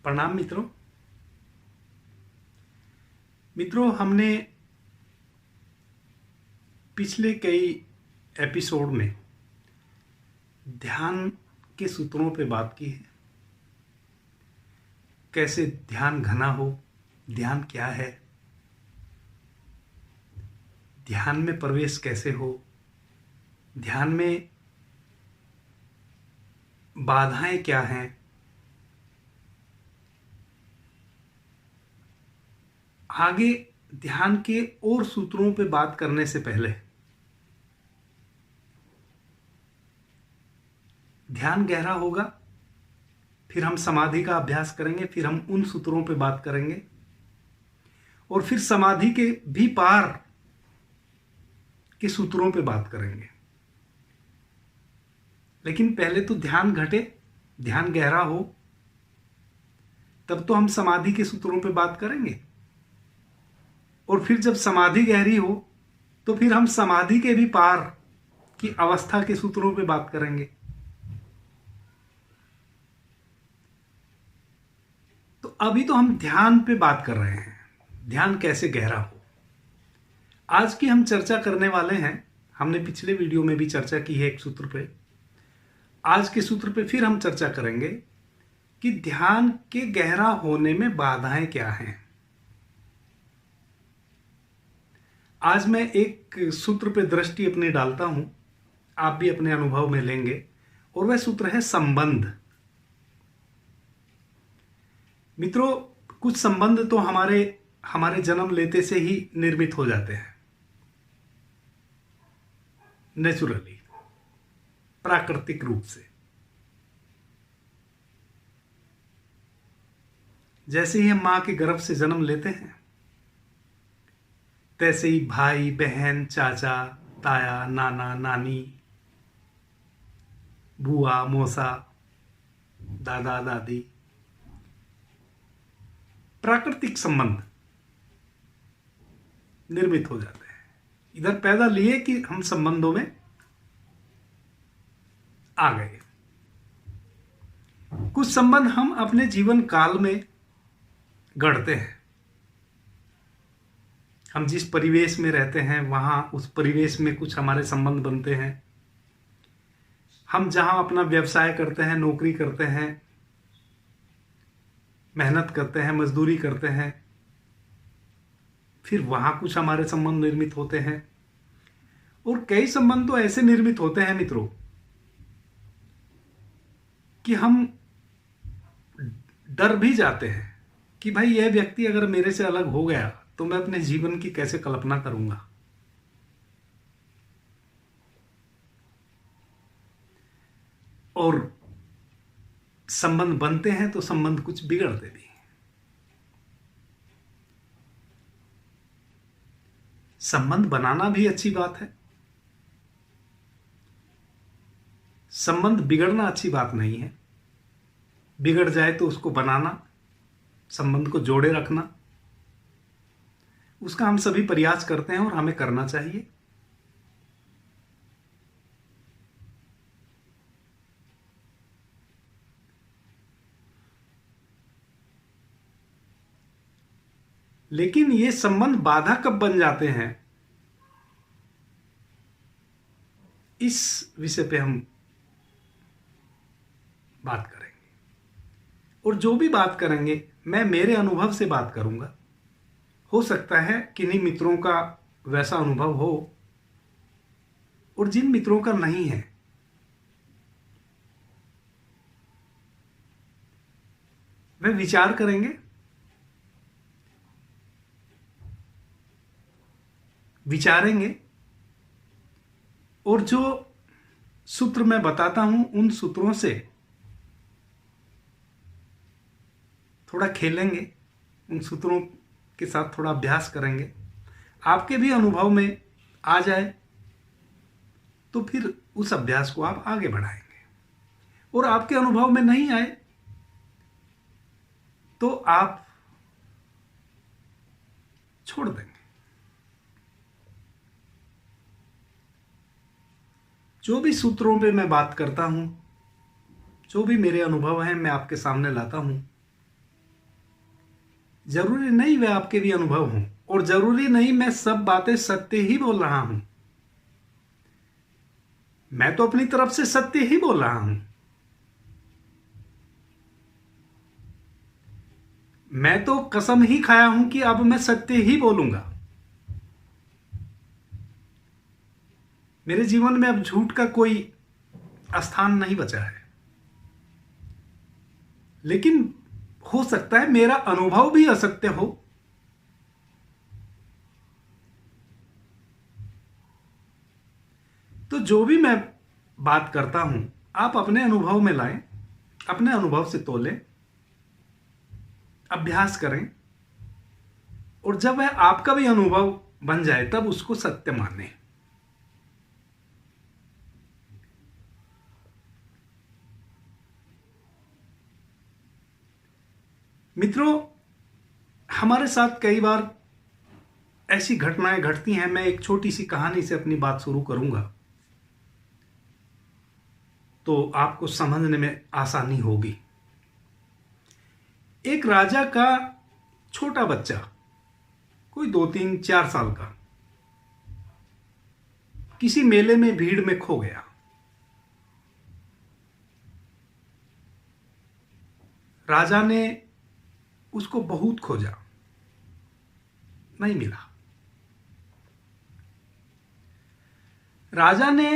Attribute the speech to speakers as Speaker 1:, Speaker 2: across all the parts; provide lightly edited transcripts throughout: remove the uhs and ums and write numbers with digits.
Speaker 1: प्रणाम मित्रों। हमने पिछले कई एपिसोड में ध्यान के सूत्रों पे बात की है। कैसे ध्यान घना हो, ध्यान क्या है, ध्यान में प्रवेश कैसे हो, ध्यान में बाधाएं क्या हैं, आगे ध्यान के और सूत्रों पे बात करने से पहले ध्यान गहरा होगा, फिर हम समाधि का अभ्यास करेंगे, फिर हम उन सूत्रों पे बात करेंगे और फिर समाधि के भी पार के सूत्रों पे बात करेंगे। लेकिन पहले तो ध्यान घटे, ध्यान गहरा हो, तब तो हम समाधि के सूत्रों पे बात करेंगे और फिर जब समाधि गहरी हो तो फिर हम समाधि के भी पार की अवस्था के सूत्रों पे बात करेंगे। तो अभी तो हम ध्यान पे बात कर रहे हैं, ध्यान कैसे गहरा हो। आज की हम चर्चा करने वाले हैं, हमने पिछले वीडियो में भी चर्चा की है एक सूत्र पे। आज के सूत्र पे फिर हम चर्चा करेंगे कि ध्यान के गहरा होने में बाधाएं क्या हैं। आज मैं एक सूत्र पे दृष्टि अपनी डालता हूं, आप भी अपने अनुभव में लेंगे, और वह सूत्र है संबंध। मित्रों, कुछ संबंध तो हमारे जन्म लेते से ही निर्मित हो जाते हैं, नेचुरली, प्राकृतिक रूप से। जैसे ही हम मां के गर्भ से जन्म लेते हैं, तैसे ही भाई बहन, चाचा ताया, नाना नानी, बुआ मौसा, दादा दादी, प्राकृतिक संबंध निर्मित हो जाते हैं। इधर पैदा लिए कि हम संबंधों में आ गए। कुछ संबंध हम अपने जीवन काल में गढ़ते हैं। हम जिस परिवेश में रहते हैं वहां उस परिवेश में कुछ हमारे संबंध बनते हैं। हम जहां अपना व्यवसाय करते हैं, नौकरी करते हैं, मेहनत करते हैं, मजदूरी करते हैं, फिर वहां कुछ हमारे संबंध निर्मित होते हैं। और कई संबंध तो ऐसे निर्मित होते हैं मित्रों कि हम डर भी जाते हैं कि भाई यह व्यक्ति अगर मेरे से अलग हो गया तो मैं अपने जीवन की कैसे कल्पना करूंगा। और संबंध बनते हैं तो संबंध कुछ बिगड़ते भी हैं। संबंध बनाना भी अच्छी बात है, संबंध बिगड़ना अच्छी बात नहीं है। बिगड़ जाए तो उसको बनाना, संबंध को जोड़े रखना, उसका हम सभी प्रयास करते हैं और हमें करना चाहिए। लेकिन ये संबंध बाधा कब बन जाते हैं, इस विषय पे हम बात करेंगे। और जो भी बात करेंगे मैं मेरे अनुभव से बात करूंगा। हो सकता है किन्हीं मित्रों का वैसा अनुभव हो और जिन मित्रों का नहीं है वे विचार करेंगे, विचारेंगे, और जो सूत्र मैं बताता हूं उन सूत्रों से थोड़ा खेलेंगे, उन सूत्रों के साथ थोड़ा अभ्यास करेंगे। आपके भी अनुभव में आ जाए तो फिर उस अभ्यास को आप आगे बढ़ाएंगे, और आपके अनुभव में नहीं आए तो आप छोड़ देंगे। जो भी सूत्रों पे मैं बात करता हूं, जो भी मेरे अनुभव हैं, मैं आपके सामने लाता हूं, जरूरी नहीं वे आपके भी अनुभव हों, और जरूरी नहीं मैं सब बातें सत्य ही बोल रहा हूं। मैं तो अपनी तरफ से सत्य ही बोल रहा हूं। मैं तो कसम ही खाया हूं कि अब मैं सत्य ही बोलूंगा। मेरे जीवन में अब झूठ का कोई स्थान नहीं बचा है। लेकिन हो सकता है मेरा अनुभव भी असत्य हो। तो जो भी मैं बात करता हूं, आप अपने अनुभव में लाएं, अपने अनुभव से तोलें, अभ्यास करें, और जब वह आपका भी अनुभव बन जाए तब उसको सत्य मानें। मित्रों, हमारे साथ कई बार ऐसी घटनाएं घटती हैं। मैं एक छोटी सी कहानी से अपनी बात शुरू करूंगा तो आपको समझने में आसानी होगी। एक राजा का छोटा बच्चा, कोई 2, 3, 4 साल का, किसी मेले में भीड़ में खो गया। राजा ने उसको बहुत खोजा, नहीं मिला। राजा ने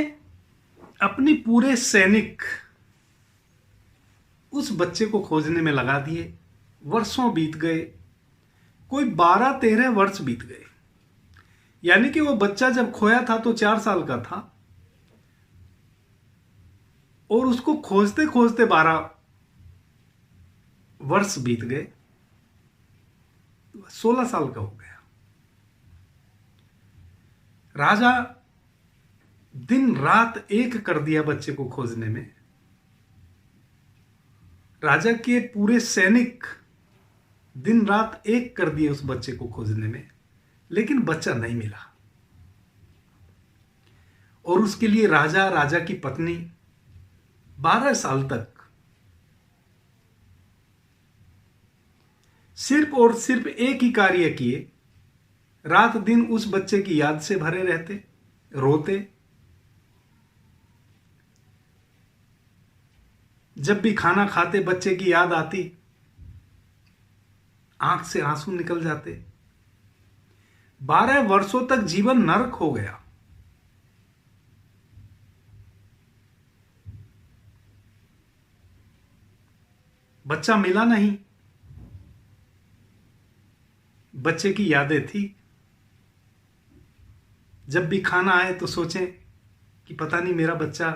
Speaker 1: अपनी पूरे सैनिक उस बच्चे को खोजने में लगा दिए। वर्षों बीत गए, कोई 12, 13 वर्ष बीत गए। यानी कि वो बच्चा जब खोया था तो 4 साल का था, और उसको खोजते खोजते 12 वर्ष बीत गए, 16 साल का हो गया। राजा दिन रात एक कर दिया बच्चे को खोजने में। राजा के पूरे सैनिक दिन रात एक कर दिए उस बच्चे को खोजने में, लेकिन बच्चा नहीं मिला। और उसके लिए राजा, राजा की पत्नी 12 साल तक सिर्फ और सिर्फ एक ही कार्य किए, रात दिन उस बच्चे की याद से भरे रहते, रोते। जब भी खाना खाते बच्चे की याद आती, आंख से आंसू निकल जाते। 12 वर्षों तक जीवन नरक हो गया। बच्चा मिला नहीं। बच्चे की यादें थी। जब भी खाना आए तो सोचें कि पता नहीं मेरा बच्चा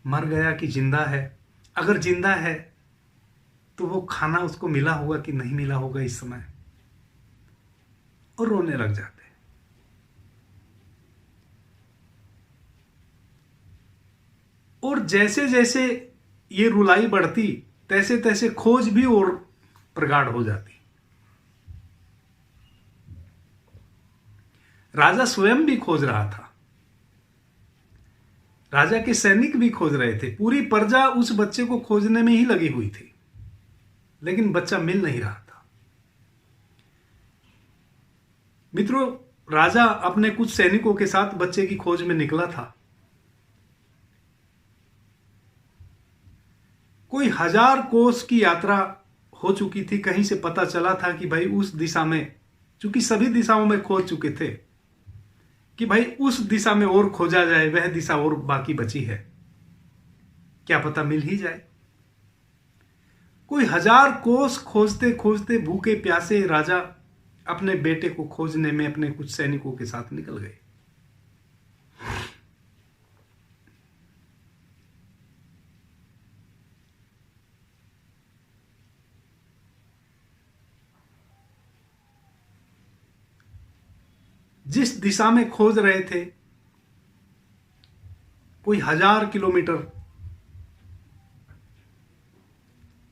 Speaker 1: मर गया कि जिंदा है। अगर जिंदा है तो वो खाना उसको मिला होगा कि नहीं मिला होगा इस समय, और रोने लग जाते। और जैसे जैसे ये रुलाई बढ़ती, तैसे तैसे खोज भी और प्रगाढ़ हो जाती। राजा स्वयं भी खोज रहा था, राजा के सैनिक भी खोज रहे थे, पूरी प्रजा उस बच्चे को खोजने में ही लगी हुई थी, लेकिन बच्चा मिल नहीं रहा था। मित्रों, राजा अपने कुछ सैनिकों के साथ बच्चे की खोज में निकला था। कोई 1000 कोस की यात्रा हो चुकी थी। कहीं से पता चला था कि भाई उस दिशा में, चूंकि सभी दिशाओं में खोज चुके थे, कि भाई उस दिशा में और खोजा जाए, वह दिशा और बाकी बची है, क्या पता मिल ही जाए। कोई 1000 कोस खोजते खोजते भूखे प्यासे राजा अपने बेटे को खोजने में अपने कुछ सैनिकों के साथ निकल गए। जिस दिशा में खोज रहे थे, कोई 1000 किलोमीटर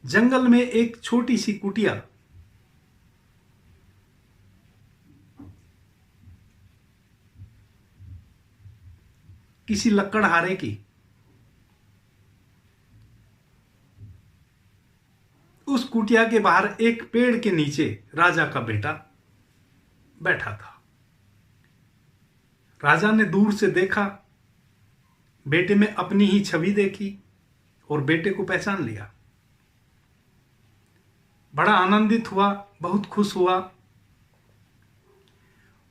Speaker 1: जंगल में एक छोटी सी कुटिया, किसी लकड़हारे की, उस कुटिया के बाहर एक पेड़ के नीचे राजा का बेटा बैठा था। राजा ने दूर से देखा, बेटे में अपनी ही छवि देखी और बेटे को पहचान लिया। बड़ा आनंदित हुआ, बहुत खुश हुआ।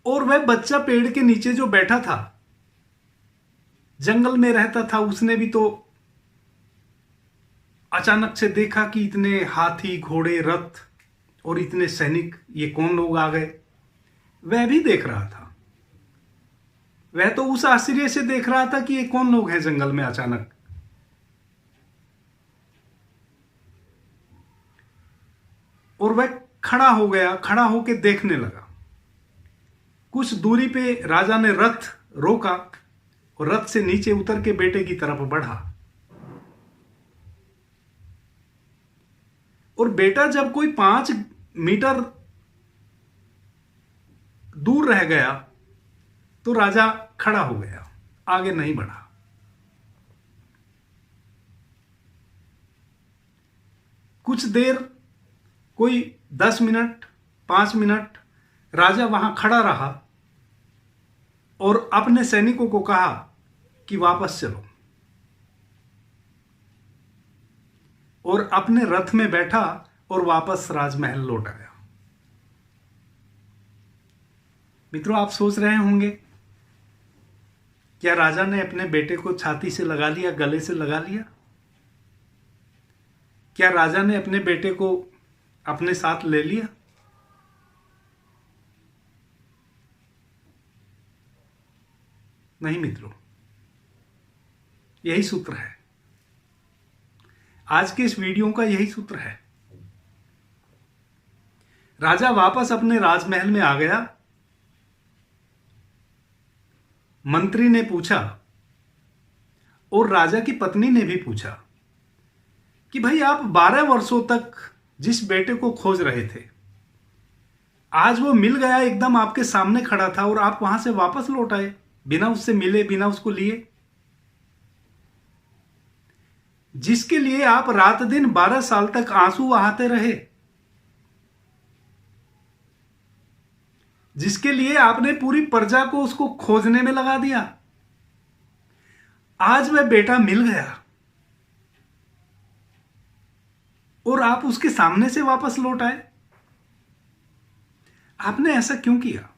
Speaker 1: और वह बच्चा पेड़ के नीचे जो बैठा था, जंगल में रहता था, उसने भी तो अचानक से देखा कि इतने हाथी, घोड़े, रथ और इतने सैनिक, ये कौन लोग आ गए। वह भी देख रहा था। वह तो उस आश्चर्य से देख रहा था कि ये कौन लोग हैं जंगल में अचानक। और वह खड़ा हो गया, खड़ा होकर देखने लगा। कुछ दूरी पे राजा ने रथ रोका और रथ से नीचे उतर के बेटे की तरफ बढ़ा। और बेटा जब कोई 5 मीटर दूर रह गया तो राजा खड़ा हो गया, आगे नहीं बढ़ा। कुछ देर, कोई 10 मिनट, 5 मिनट राजा वहां खड़ा रहा और अपने सैनिकों को कहा कि वापस चलो, और अपने रथ में बैठा और वापस राजमहल लौट आया। मित्रों, आप सोच रहे होंगे, क्या राजा ने अपने बेटे को छाती से लगा लिया, गले से लगा लिया? क्या राजा ने अपने बेटे को अपने साथ ले लिया? नहीं मित्रों, यही सूत्र है। आज के इस वीडियो का यही सूत्र है। राजा वापस अपने राजमहल में आ गया। मंत्री ने पूछा और राजा की पत्नी ने भी पूछा कि भाई, आप 12 वर्षों तक जिस बेटे को खोज रहे थे, आज वो मिल गया, एकदम आपके सामने खड़ा था और आप वहां से वापस लौट आए बिना उससे मिले, बिना उसको लिए। जिसके लिए आप रात दिन 12 साल तक आंसू बहाते रहे, जिसके लिए आपने पूरी प्रजा को उसको खोजने में लगा दिया, आज वह बेटा मिल गया और आप उसके सामने से वापस लौट आए। आपने ऐसा क्यों किया?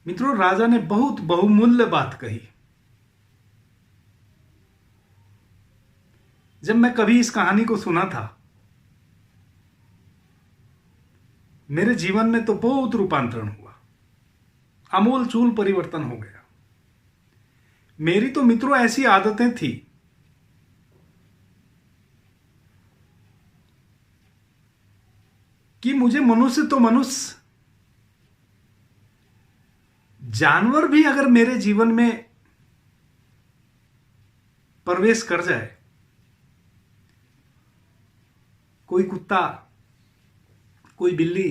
Speaker 1: मित्रों, राजा ने बहुत बहुमूल्य बात कही। जब मैं कभी इस कहानी को सुना था, मेरे जीवन में तो बहुत रूपांतरण हुआ, आमूल चूल परिवर्तन हो गया। मेरी तो मित्रों ऐसी आदतें थी कि मुझे मनुष्य तो मनुष्य, जानवर भी अगर मेरे जीवन में प्रवेश कर जाए, कोई कुत्ता, कोई बिल्ली,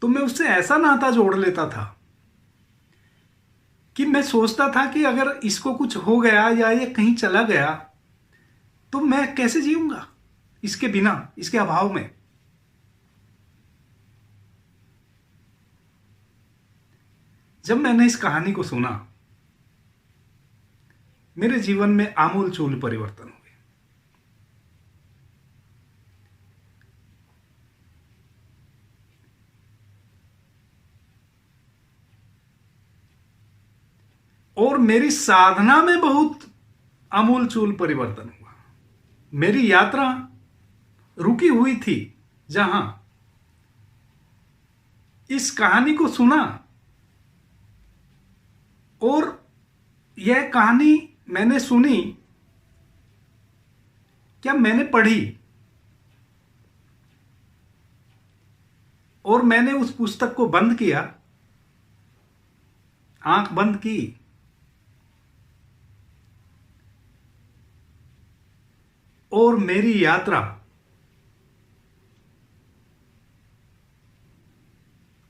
Speaker 1: तो मैं उससे ऐसा नाता जोड़ लेता था कि मैं सोचता था कि अगर इसको कुछ हो गया या ये कहीं चला गया तो मैं कैसे जीऊंगा इसके बिना, इसके अभाव में। जब मैंने इस कहानी को सुना, मेरे जीवन में आमूल चूल परिवर्तन हुए। और मेरी साधना में बहुत आमूल चूल परिवर्तन हुआ। मेरी यात्रा रुकी हुई थी, जहां इस कहानी को सुना और यह कहानी मैंने सुनी, क्या मैंने पढ़ी और मैंने उस पुस्तक को बंद किया, आंख बंद की और मेरी यात्रा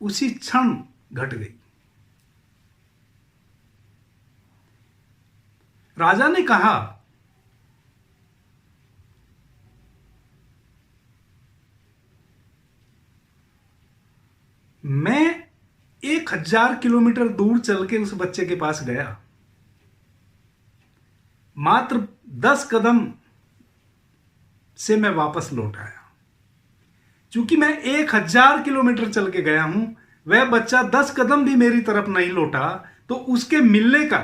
Speaker 1: उसी क्षण घट गई। राजा ने कहा, मैं 1000 किलोमीटर दूर चल के उस बच्चे के पास गया, मात्र 10 कदम से मैं वापस लौट आया। क्योंकि मैं 1000 किलोमीटर चल के गया हूं, वह बच्चा 10 कदम भी मेरी तरफ नहीं लौटा, तो उसके मिलने का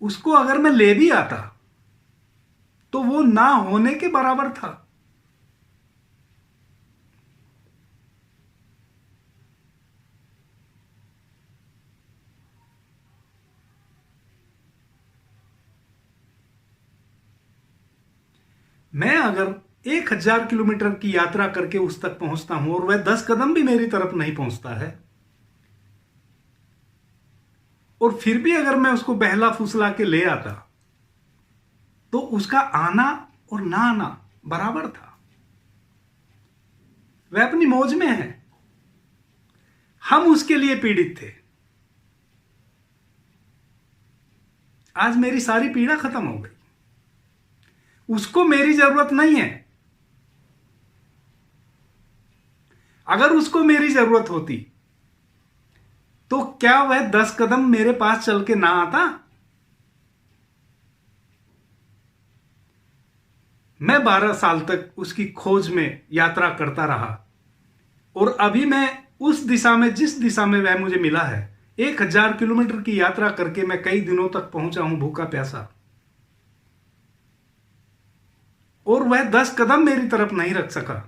Speaker 1: उसको अगर मैं ले भी आता तो वो ना होने के बराबर था। मैं अगर 1000 किलोमीटर की यात्रा करके उस तक पहुंचता हूं और वह 10 कदम भी मेरी तरफ नहीं पहुंचता है, और फिर भी अगर मैं उसको बहला फुसला के ले आता, तो उसका आना और ना आना बराबर था। वह अपनी मौज में है, हम उसके लिए पीड़ित थे। आज मेरी सारी पीड़ा खत्म हो गई, उसको मेरी जरूरत नहीं है। अगर उसको मेरी जरूरत होती तो क्या वह 10 कदम मेरे पास चल के ना आता? मैं 12 साल तक उसकी खोज में यात्रा करता रहा, और अभी मैं उस दिशा में, जिस दिशा में वह मुझे मिला है, 1000 किलोमीटर की यात्रा करके मैं कई दिनों तक पहुंचा हूं भूखा प्यासा, और वह 10 कदम मेरी तरफ नहीं रख सका।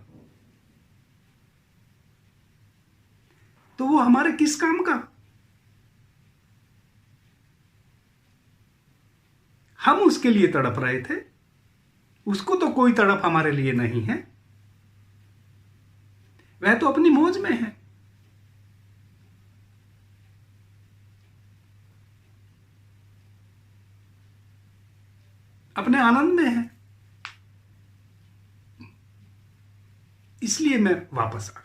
Speaker 1: तो वो हमारे किस काम का? हम उसके लिए तड़प रहे थे, उसको तो कोई तड़प हमारे लिए नहीं है। वह तो अपनी मौज में है। अपने आनंद में है। इसलिए मैं वापस आ गया।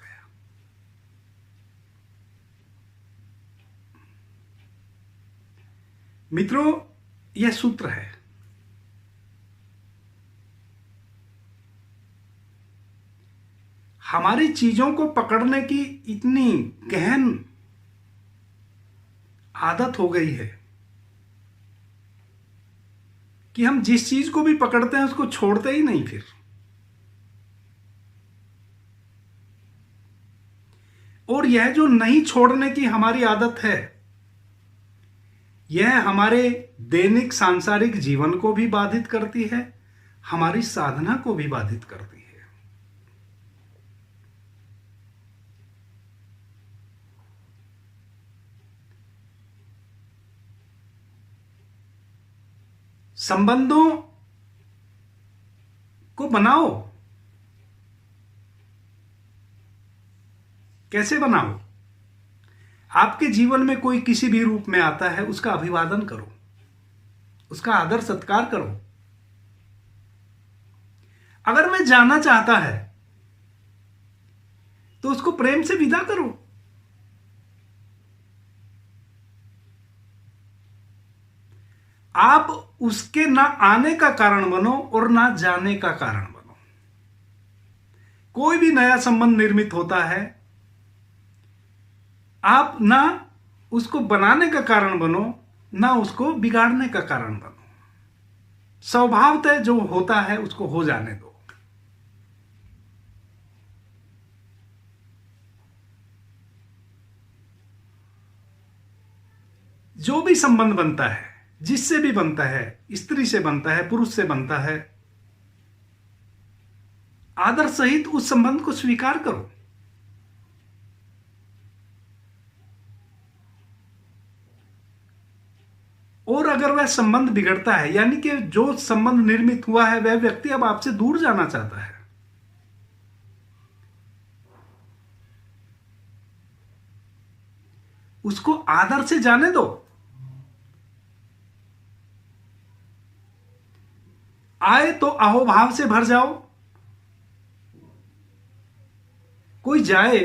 Speaker 1: मित्रों, यह सूत्र है। हमारी चीजों को पकड़ने की इतनी गहन आदत हो गई है कि हम जिस चीज को भी पकड़ते हैं उसको छोड़ते ही नहीं। फिर और यह जो नहीं छोड़ने की हमारी आदत है, यह हमारे दैनिक सांसारिक जीवन को भी बाधित करती है, हमारी साधना को भी बाधित करती है। संबंधों को बनाओ। कैसे बनाओ? आपके जीवन में कोई किसी भी रूप में आता है, उसका अभिवादन करो, उसका आदर सत्कार करो। अगर वह जाना चाहता है तो उसको प्रेम से विदा करो। आप उसके ना आने का कारण बनो और ना जाने का कारण बनो। कोई भी नया संबंध निर्मित होता है, आप ना उसको बनाने का कारण बनो, ना उसको बिगाड़ने का कारण बनो। स्वभावतः जो होता है उसको हो जाने दो। जो भी संबंध बनता है, जिससे भी बनता है, स्त्री से बनता है, पुरुष से बनता है, आदर सहित उस संबंध को स्वीकार करो। और अगर वह संबंध बिगड़ता है, यानी कि जो संबंध निर्मित हुआ है वह व्यक्ति अब आपसे दूर जाना चाहता है, उसको आदर से जाने दो। आए तो अहोभाव से भर जाओ, कोई जाए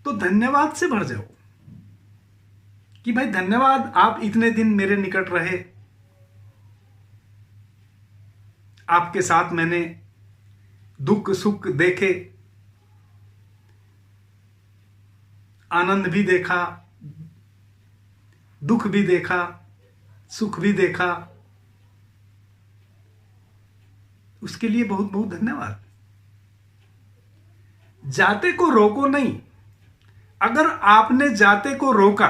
Speaker 1: तो धन्यवाद से भर जाओ कि भाई धन्यवाद, आप इतने दिन मेरे निकट रहे, आपके साथ मैंने दुख सुख देखे, आनंद भी देखा, दुख भी देखा, सुख भी देखा, उसके लिए बहुत बहुत धन्यवाद। जाते को रोको नहीं, अगर आपने जाते को रोका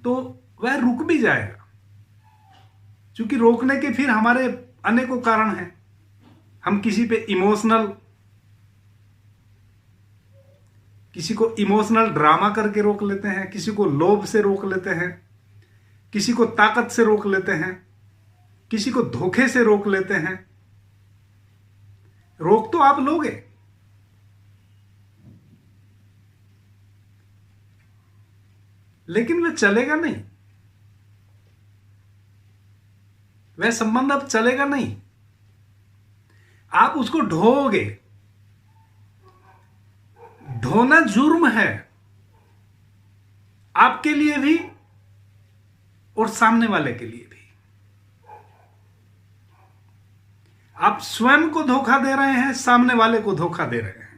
Speaker 1: तो वह रुक भी जाएगा, क्योंकि रोकने के फिर हमारे अनेकों कारण हैं। हम किसी को इमोशनल ड्रामा करके रोक लेते हैं, किसी को लोभ से रोक लेते हैं, किसी को ताकत से रोक लेते हैं, किसी को धोखे से रोक लेते हैं। रोक तो आप लोगे, लेकिन वह चलेगा नहीं, वह संबंध अब चलेगा नहीं। आप उसको ढोओगे, ढोना जुर्म है, आपके लिए भी और सामने वाले के लिए भी। आप स्वयं को धोखा दे रहे हैं, सामने वाले को धोखा दे रहे हैं।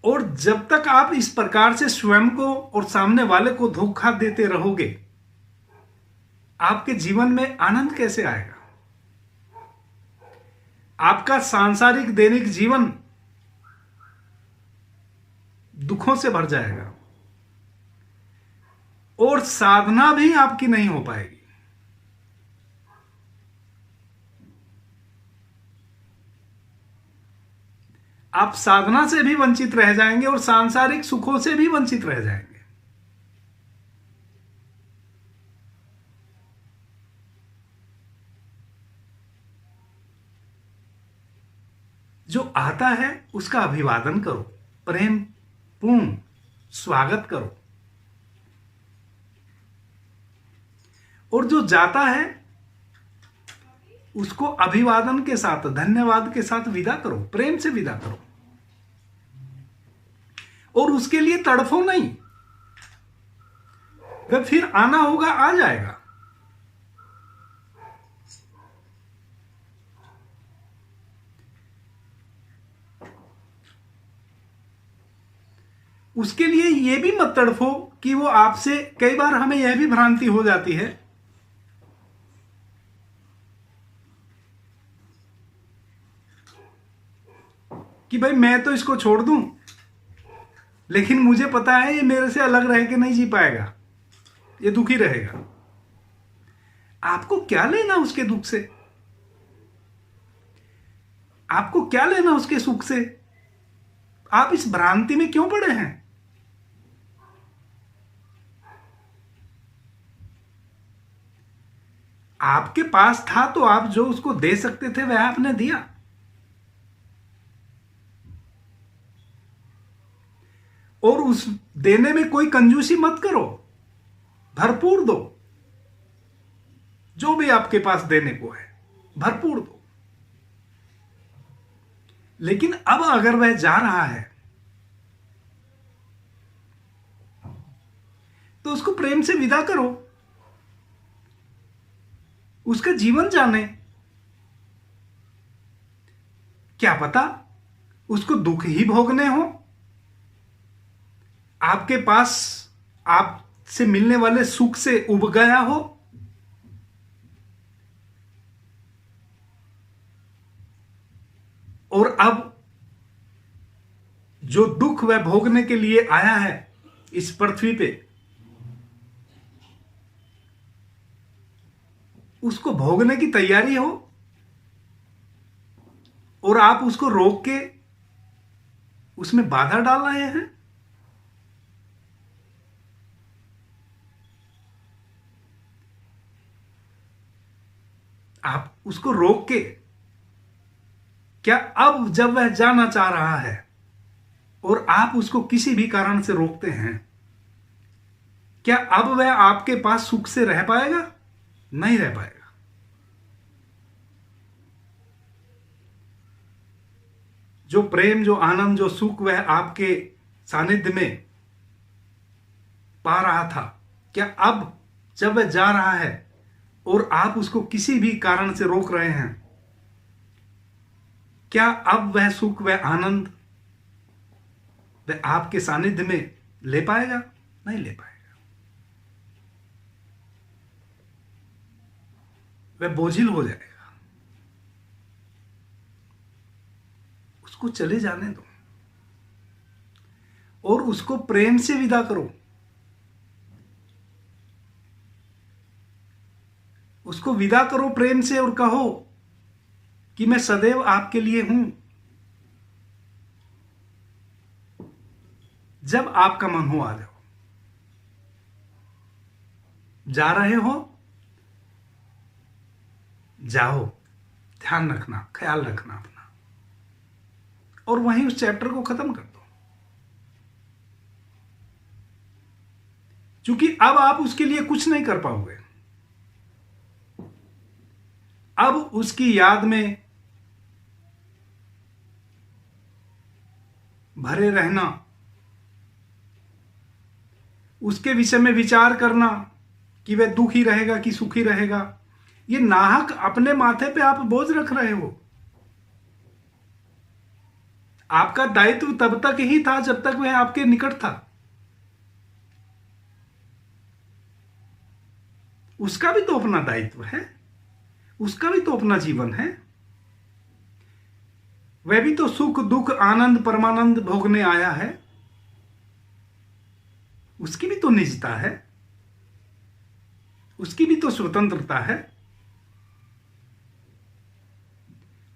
Speaker 1: और जब तक आप इस प्रकार से स्वयं को और सामने वाले को धोखा देते रहोगे, आपके जीवन में आनंद कैसे आएगा? आपका सांसारिक दैनिक जीवन दुखों से भर जाएगा और साधना भी आपकी नहीं हो पाएगी। आप साधना से भी वंचित रह जाएंगे और सांसारिक सुखों से भी वंचित रह जाएंगे। जो आता है उसका अभिवादन करो, प्रेम पूर्ण स्वागत करो, और जो जाता है उसको अभिवादन के साथ, धन्यवाद के साथ विदा करो, प्रेम से विदा करो। और उसके लिए तड़फो नहीं, वह फिर आना होगा, आ जाएगा। उसके लिए यह भी मत तड़फो कि वो आपसे, कई बार हमें यह भी भ्रांति हो जाती है कि भाई मैं तो इसको छोड़ दूं, लेकिन मुझे पता है ये मेरे से अलग रह के नहीं जी पाएगा, ये दुखी रहेगा। आपको क्या लेना उसके दुख से? आपको क्या लेना उसके सुख से? आप इस भ्रांति में क्यों पड़े हैं? आपके पास था तो आप जो उसको दे सकते थे वह आपने दिया। और उस देने में कोई कंजूसी मत करो, भरपूर दो। जो भी आपके पास देने को है भरपूर दो। लेकिन अब अगर वह जा रहा है तो उसको प्रेम से विदा करो, उसका जीवन जाने। क्या पता उसको दुख ही भोगने हो, आपके पास आपसे मिलने वाले सुख से उब गया हो। और अब जो दुख वह भोगने के लिए आया है इस पृथ्वी पे, उसको भोगने की तैयारी हो, और आप उसको रोक के उसमें बाधा डाल रहे हैं। आप उसको रोक के क्या अब जब वह जाना चाह रहा है और आप उसको किसी भी कारण से रोकते हैं, क्या अब वह आपके पास सुख से रह पाएगा? नहीं रह पाएगा। जो प्रेम, जो आनंद, जो सुख वह आपके सानिध्य में पा रहा था, क्या अब जब वह जा रहा है और आप उसको किसी भी कारण से रोक रहे हैं, क्या अब वह सुख, वह आनंद वह आपके सानिध्य में ले पाएगा? नहीं ले पाएगा। वह बोझिल हो जाएगा। उसको चले जाने दो और उसको प्रेम से विदा करो। उसको विदा करो प्रेम से और कहो कि मैं सदैव आपके लिए हूं। जब आपका मन हो आ जाओ। जा रहे हो, जाओ, ध्यान रखना, ख्याल रखना अपना, और वहीं उस चैप्टर को खत्म कर दो। क्योंकि अब आप उसके लिए कुछ नहीं कर पाओगे। अब उसकी याद में भरे रहना, उसके विषय में विचार करना कि वह दुखी रहेगा कि सुखी रहेगा, ये नाहक अपने माथे पे आप बोझ रख रहे हो। आपका दायित्व तब तक ही था जब तक वह आपके निकट था। उसका भी तो अपना दायित्व है, उसका भी तो अपना जीवन है। वह भी तो सुख दुख आनंद परमानंद भोगने आया है। उसकी भी तो निजता है, उसकी भी तो स्वतंत्रता है,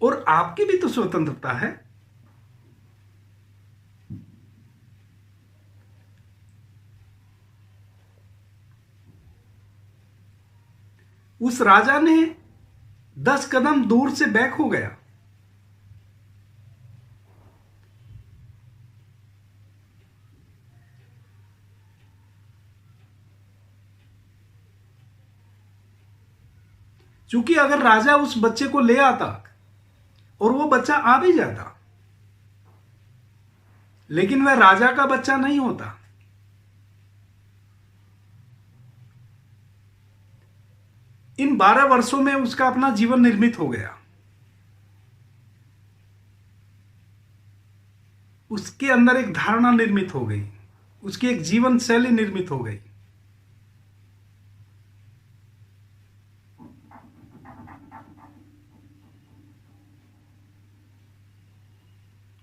Speaker 1: और आपकी भी तो स्वतंत्रता है। उस राजा ने 10 कदम दूर से बैक हो गया। क्योंकि अगर राजा उस बच्चे को ले आता और वो बच्चा आ भी जाता, लेकिन वह राजा का बच्चा नहीं होता। इन 12 वर्षों में उसका अपना जीवन निर्मित हो गया। उसके अंदर एक धारणा निर्मित हो गई, उसकी एक जीवन शैली निर्मित हो गई।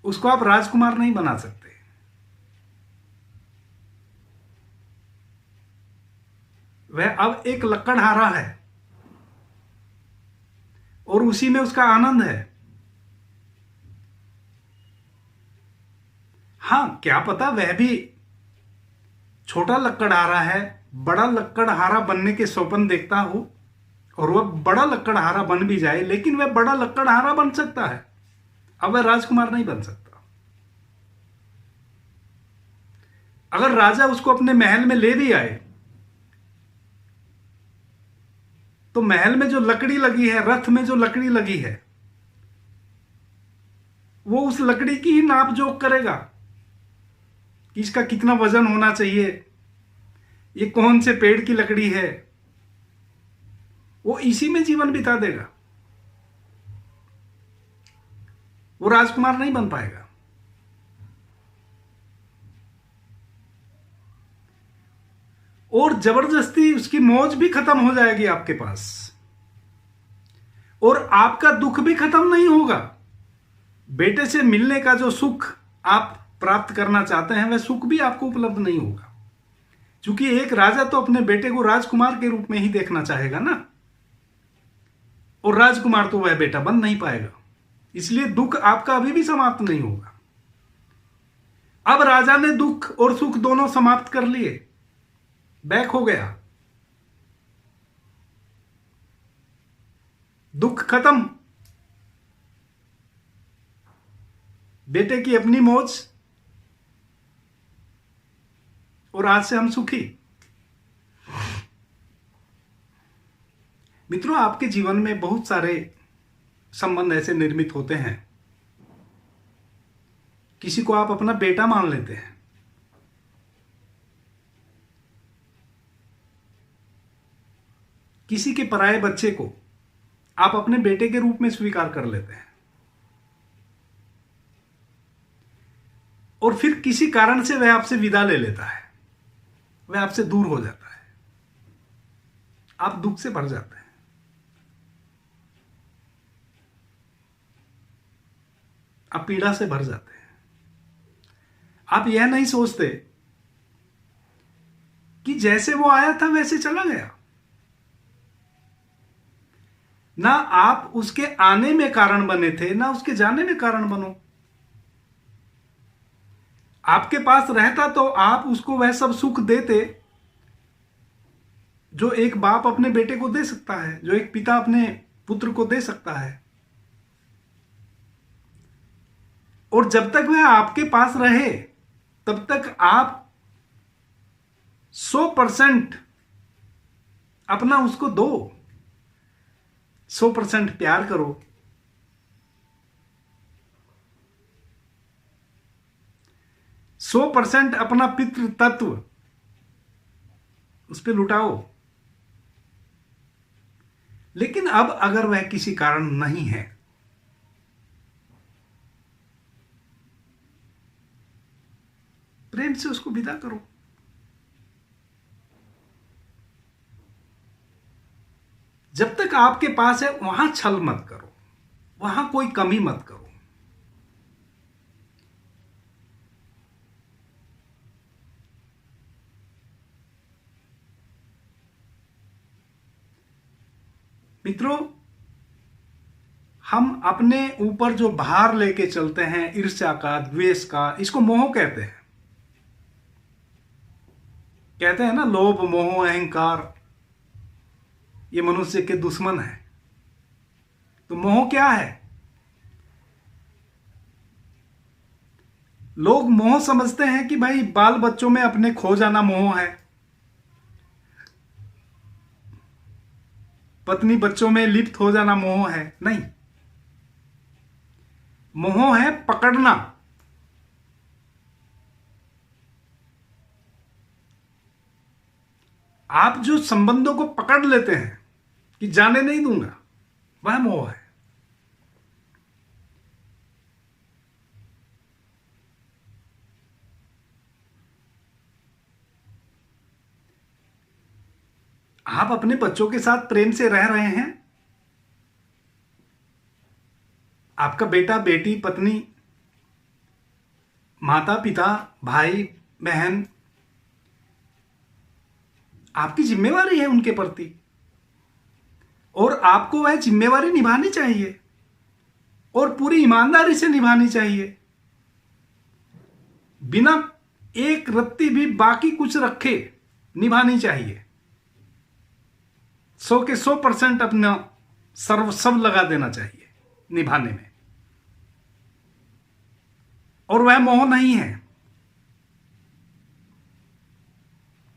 Speaker 1: उसको आप राजकुमार नहीं बना सकते। वह अब एक लकड़हारा है और उसी में उसका आनंद है। हां, क्या पता वह भी छोटा लकड़हारा है, बड़ा लकड़हारा बनने के स्वप्न देखता हो और वह बड़ा लकड़हारा बन भी जाए, लेकिन वह बड़ा लकड़हारा बन सकता है। अब वह राजकुमार नहीं बन सकता। अगर राजा उसको अपने महल में ले भी आए तो महल में जो लकड़ी लगी है, रथ में जो लकड़ी लगी है, वो उस लकड़ी की ही नाप जोक करेगा कि इसका कितना वजन होना चाहिए, ये कौन से पेड़ की लकड़ी है। वो इसी में जीवन बिता देगा। वो राजकुमार नहीं बन पाएगा। और जबरदस्ती उसकी मौज भी खत्म हो जाएगी आपके पास, और आपका दुख भी खत्म नहीं होगा। बेटे से मिलने का जो सुख आप प्राप्त करना चाहते हैं, वह सुख भी आपको उपलब्ध नहीं होगा। क्योंकि एक राजा तो अपने बेटे को राजकुमार के रूप में ही देखना चाहेगा ना, और राजकुमार तो वह बेटा बन नहीं पाएगा। इसलिए दुख आपका अभी भी समाप्त नहीं होगा। अब राजा ने दुख और सुख दोनों समाप्त कर लिए, बैक हो गया, दुख खत्म। बेटे की अपनी मौज, और आज से हम सुखी। मित्रों, आपके जीवन में बहुत सारे संबंध ऐसे निर्मित होते हैं। किसी को आप अपना बेटा मान लेते हैं, किसी के पराये बच्चे को आप अपने बेटे के रूप में स्वीकार कर लेते हैं, और फिर किसी कारण से वह आपसे विदा ले लेता है, वह आपसे दूर हो जाता है। आप दुख से भर जाते हैं। आप पीड़ा से भर जाते हैं। आप यह नहीं सोचते कि जैसे वो आया था वैसे चला गया। ना आप उसके आने में कारण बने थे, ना उसके जाने में कारण बनो। आपके पास रहता तो आप उसको वह सब सुख देते जो एक बाप अपने बेटे को दे सकता है, जो एक पिता अपने पुत्र को दे सकता है। और जब तक वह आपके पास रहे तब तक आप 100% अपना उसको दो, 100% प्यार करो, 100% अपना पितृ तत्व उस पर लुटाओ। लेकिन अब अगर वह किसी कारण नहीं है, प्रेम से उसको विदा करो। जब तक आपके पास है वहां छल मत करो, वहां कोई कमी मत करो। मित्रों, हम अपने ऊपर जो भार लेके चलते हैं, ईर्ष्या का, द्वेष का, इसको मोह कहते हैं। कहते हैं ना, लोभ, मोह, अहंकार ये मनुष्य के दुश्मन है। तो मोह क्या है? लोग मोह समझते हैं कि भाई बाल बच्चों में अपने खो जाना मोह है, पत्नी बच्चों में लिप्त हो जाना मोह है। नहीं, मोह है पकड़ना। आप जो संबंधों को पकड़ लेते हैं कि जाने नहीं दूंगा, वह मोह है। आप अपने बच्चों के साथ प्रेम से रह रहे हैं। आपका बेटा, बेटी, पत्नी, माता पिता, भाई बहन, आपकी जिम्मेवारी है उनके प्रति, और आपको वह जिम्मेवारी निभानी चाहिए और पूरी ईमानदारी से निभानी चाहिए, बिना एक रत्ती भी बाकी कुछ रखे निभानी चाहिए। 100 के 100% अपना सर्वस्व लगा देना चाहिए निभाने में। और वह मोह नहीं है,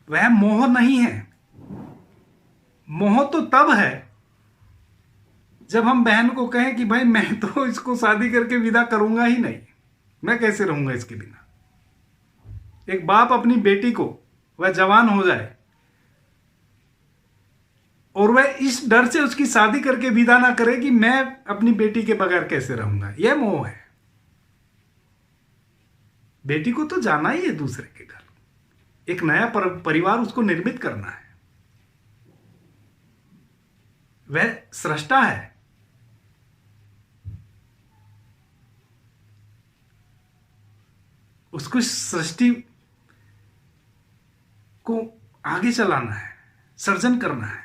Speaker 1: वह मोह नहीं है। मोह तो तब है जब हम बहन को कहें कि भाई मैं तो इसको शादी करके विदा करूंगा ही नहीं, मैं कैसे रहूंगा इसके बिना। एक बाप अपनी बेटी को, वह जवान हो जाए और वह इस डर से उसकी शादी करके विदा ना करे कि मैं अपनी बेटी के बगैर कैसे रहूंगा, यह मोह है। बेटी को तो जाना ही है दूसरे के घर, एक नया परिवार उसको निर्मित करना है। वह सृष्टा है, उसको सृष्टि को आगे चलाना है, सर्जन करना है।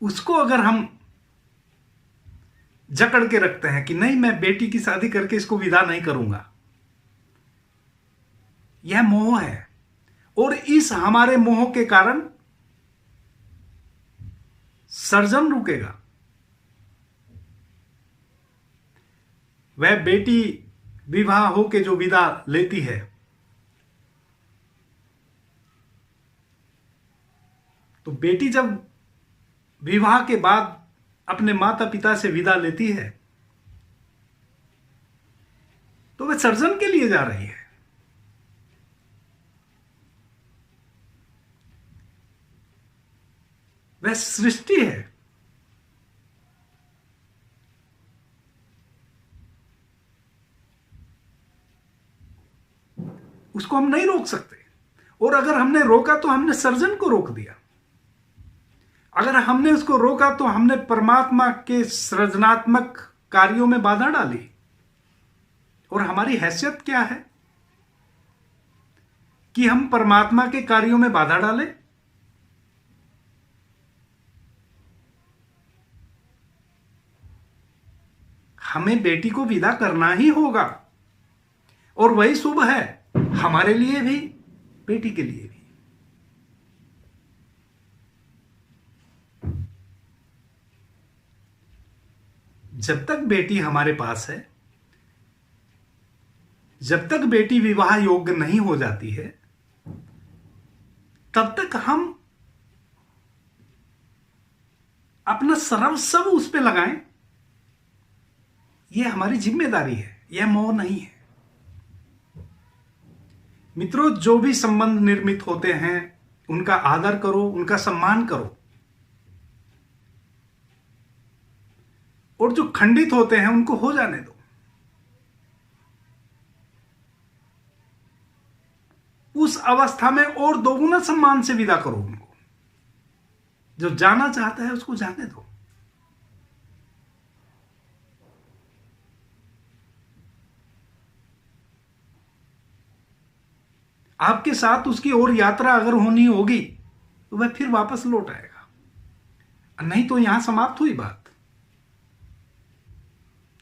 Speaker 1: उसको अगर हम जकड़ के रखते हैं कि नहीं, मैं बेटी की शादी करके इसको विदा नहीं करूंगा, यह मोह है। और इस हमारे मोह के कारण सर्जन रुकेगा, वह बेटी विवाह होके जो विदा लेती है, तो बेटी जब विवाह के बाद अपने माता पिता से विदा लेती है तो वह सर्जन के लिए जा रही है। वह सृष्टि है। उसको हम नहीं रोक सकते, और अगर हमने रोका तो हमने सर्जन को रोक दिया। अगर हमने उसको रोका तो हमने परमात्मा के सृजनात्मक कार्यों में बाधा डाली। और हमारी हैसियत क्या है कि हम परमात्मा के कार्यों में बाधा डालें? हमें बेटी को विदा करना ही होगा, और वही शुभ है हमारे लिए भी, बेटी के लिए भी। जब तक बेटी हमारे पास है, जब तक बेटी विवाह योग्य नहीं हो जाती है, तब तक हम अपना सर्वस्व उस पे लगाएं। यह हमारी जिम्मेदारी है, यह मोह नहीं है। मित्रों, जो भी संबंध निर्मित होते हैं उनका आदर करो, उनका सम्मान करो, और जो खंडित होते हैं उनको हो जाने दो। उस अवस्था में और दोगुना सम्मान से विदा करो उनको। जो जाना चाहता है उसको जाने दो। आपके साथ उसकी और यात्रा अगर होनी होगी तो वह फिर वापस लौट आएगा, नहीं तो यहां समाप्त हुई बात।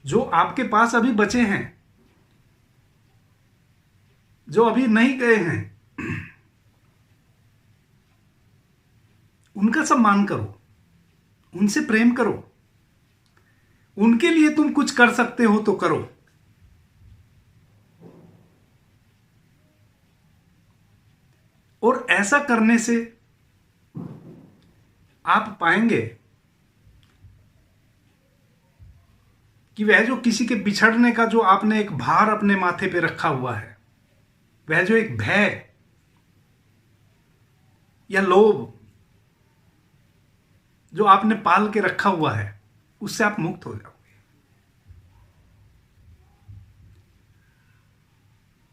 Speaker 1: जो आपके पास अभी बचे हैं, जो अभी नहीं गए हैं, उनका सम्मान करो, उनसे प्रेम करो। उनके लिए तुम कुछ कर सकते हो तो करो। और ऐसा करने से आप पाएंगे कि वह जो किसी के बिछड़ने का जो आपने एक भार अपने माथे पे रखा हुआ है, वह जो एक भय या लोभ जो आपने पाल के रखा हुआ है, उससे आप मुक्त हो जाओगे।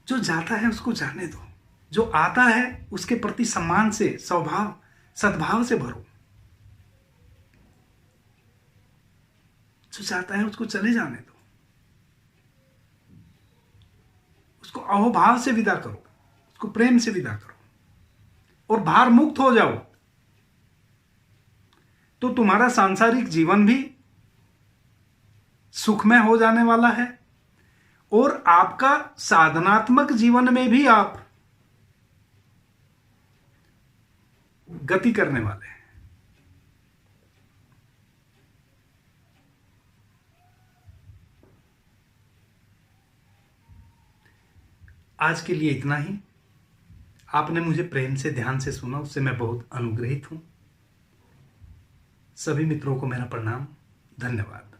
Speaker 1: जो जाता है उसको जाने दो, जो आता है उसके प्रति सम्मान से, स्वभाव सद्भाव से भरो। जो जाता है उसको चले जाने दो, उसको अहोभाव से विदा करो, उसको प्रेम से विदा करो, और भार मुक्त हो जाओ। तो तुम्हारा सांसारिक जीवन भी सुखमय हो जाने वाला है, और आपका साधनात्मक जीवन में भी आप गति करने वाले हैं। आज के लिए इतना ही। आपने मुझे प्रेम से, ध्यान से सुना, उससे मैं बहुत अनुग्रहित हूं। सभी मित्रों को मेरा प्रणाम, धन्यवाद।